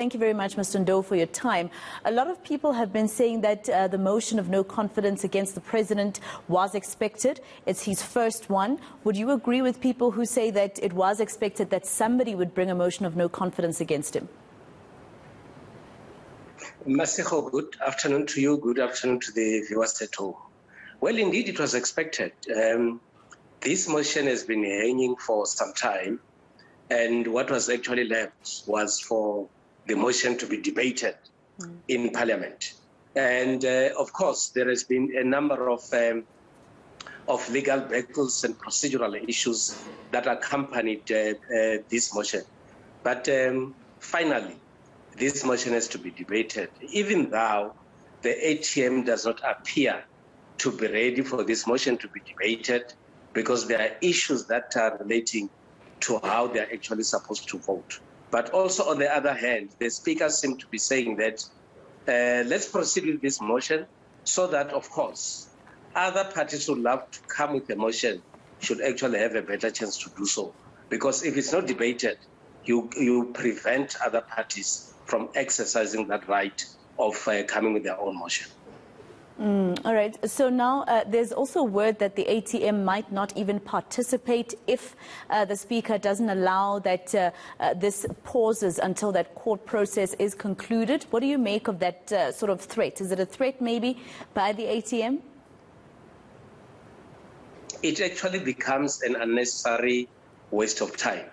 Thank you very much, Mr. Ndou, for your time. A lot of people have been saying that the motion of no confidence against the president was expected. It's his first one. Would you agree with people who say that it was expected that somebody would bring a motion of no confidence against him? Masiko, good afternoon to you. Good afternoon to the viewers at home. Well, indeed, it was expected. This motion has been hanging for some time, and what was actually left was for the motion to be debated in Parliament. And of course, there has been a number of legal battles and procedural issues that accompanied this motion. But finally, this motion has to be debated, even though the ATM does not appear to be ready for this motion to be debated, because there are issues that are relating to how they are actually supposed to vote. But also, on the other hand, the speakers seem to be saying that let's proceed with this motion so that, of course, other parties who love to come with a motion should actually have a better chance to do so. Because if it's not debated, you prevent other parties from exercising that right of coming with their own motion. All right. So now there's also word that the ATM might not even participate if the Speaker doesn't allow that this pauses until that court process is concluded. What do you make of that sort of threat? Is it a threat maybe by the ATM? It actually becomes an unnecessary waste of time.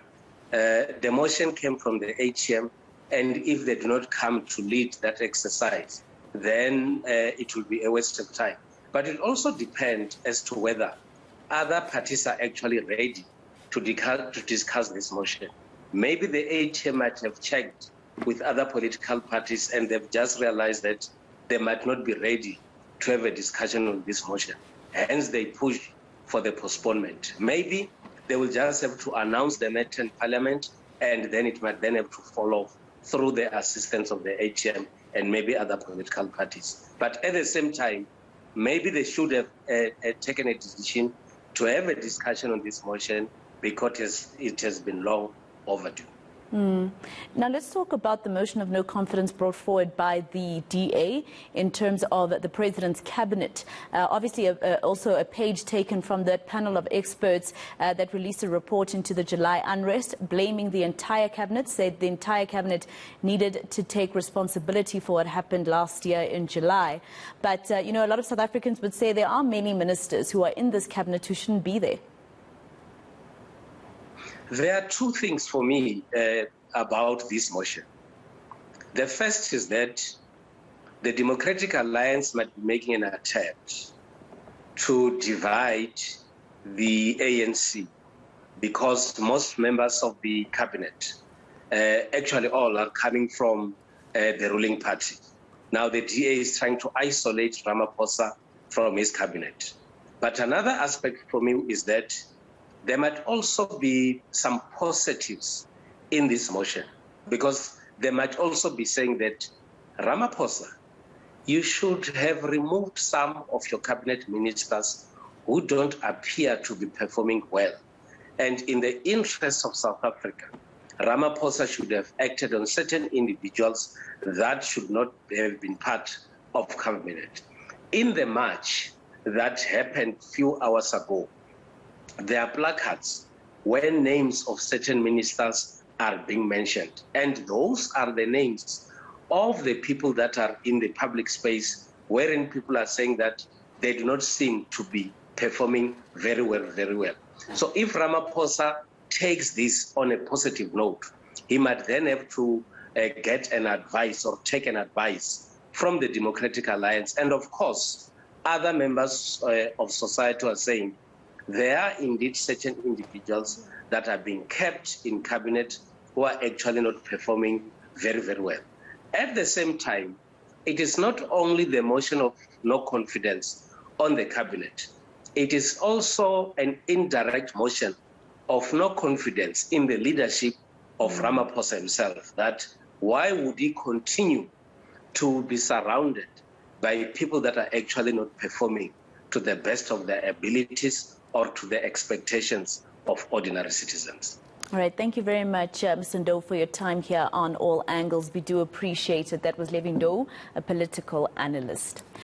The motion came from the ATM, and if they do not come to lead that exercise, then it will be a waste of time. But it also depends as to whether other parties are actually ready to discuss this motion. Maybe the ATM might have checked with other political parties and they've just realized that they might not be ready to have a discussion on this motion. Hence, they push for the postponement. Maybe they will just have to announce the matter in Parliament, and then it might then have to follow through the assistance of the ATM and maybe other political parties. But at the same time, maybe they should have taken a decision to have a discussion on this motion, because it has been long overdue. Now let's talk about the motion of no confidence brought forward by the DA in terms of the President's cabinet. Obviously, also a page taken from that panel of experts that released a report into the July unrest, blaming the entire cabinet, said the entire cabinet needed to take responsibility for what happened last year in July. But, you know, a lot of South Africans would say there are many ministers who are in this cabinet who shouldn't be there. There are two things for me about this motion. The first is that the Democratic Alliance might be making an attempt to divide the ANC, because most members of the cabinet, actually all, are coming from the ruling party. Now the DA is trying to isolate Ramaphosa from his cabinet. But another aspect for me is that there might also be some positives in this motion, because they might also be saying that, Ramaphosa, you should have removed some of your cabinet ministers who don't appear to be performing well. And in the interest of South Africa, Ramaphosa should have acted on certain individuals that should not have been part of cabinet. In the march that happened a few hours ago, there are placards where names of certain ministers are being mentioned. And those are the names of the people that are in the public space, wherein people are saying that they do not seem to be performing very well, very well. So if Ramaphosa takes this on a positive note, he might then have to get an advice or take an advice from the Democratic Alliance. And of course, other members of society are saying, there are indeed certain individuals that are being kept in cabinet who are actually not performing very, very well. At the same time, it is not only the motion of no confidence on the cabinet, it is also an indirect motion of no confidence in the leadership of Ramaphosa himself, that why would he continue to be surrounded by people that are actually not performing to the best of their abilities or to the expectations of ordinary citizens. All right, thank you very much, Mr. Ndou, for your time here on All Angles. We do appreciate it. That was Levy Ndou, a political analyst.